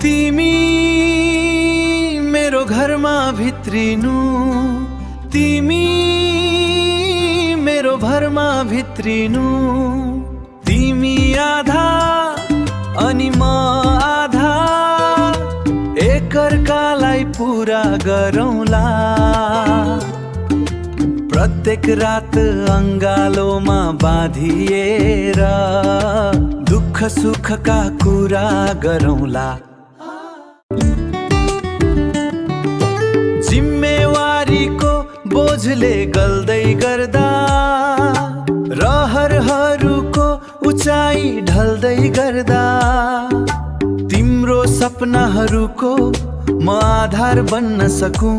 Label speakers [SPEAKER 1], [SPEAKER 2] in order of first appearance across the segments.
[SPEAKER 1] तिमी मेरो घरमा भित्रिनु, तिमी मेरो भरमा भित्रिनु, तिमी आधा अनि म आधा, एकअर्कालाई पूरा गरौँला। प्रत्येक रात अंगालोमा बाँधिएर दुःख सुखका कुरा गरौँला। जिम्मेवारीको बोझले गल्दै गर्दा, रहरहरूको उचाइ ढल्दै गर्दा, तिम्रो सपनाहरूको म आधार बन्न सकूं,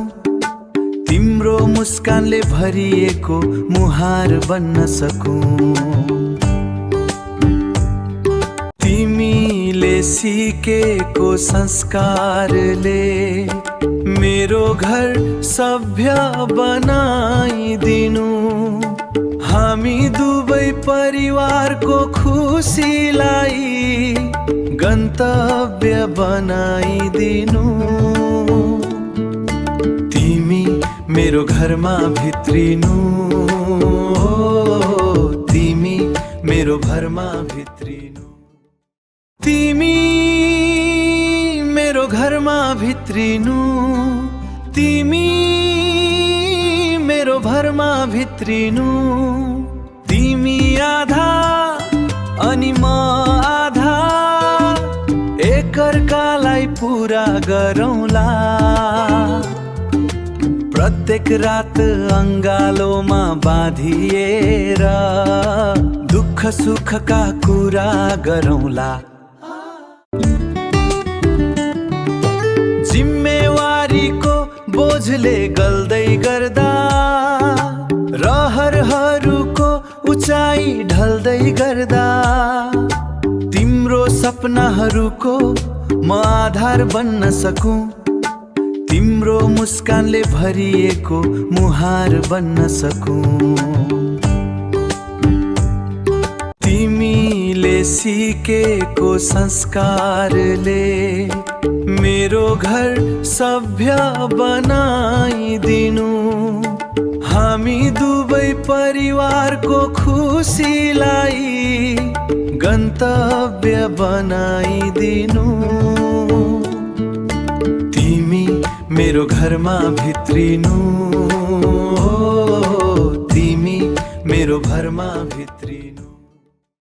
[SPEAKER 1] तिम्रो मुस्कानले भरिएको मुहार बन्न सकूं। तिमीले सिकेको संस्कारले मेरो घर सभ्य बनाइदिनु, हामी दुवै परिवारको खुसीलाई गन्तव्य बनाइदिनु। तिमी मेरो घरमा भित्रिनु, तिमी मेरो भरमा भित्रिनु, तिमी मेरो घरमा भित्रिनु, तिमी मेरो भरमा भित्रिनु, तिमी आधा अनि म आधा, एकअर्कालाई पूरा गरौँला। प्रत्येक रात अंगालोमा बाँधिएर दुःख सुखका कुरा गरौँला। जिम्मेवारीको बोझले गल्दै गर्दा, रहरहरूको उचाइ ढल्दै गर्दा, तिम्रो सपनाहरूको म आधार बन्न सकूं, तिम्रो मुस्कानले भरिएको मुहार बन्न सकूं। तिमीले सिकेको संस्कारले मेरो घर सभ्य बनाइदिनु, हामी दुवै परिवारको खुसीलाई गन्तव्य बनाइदिनु। तिमी मेरो घरमा भित्रिनु, तिमी मेरो भरमा भित्रिनु।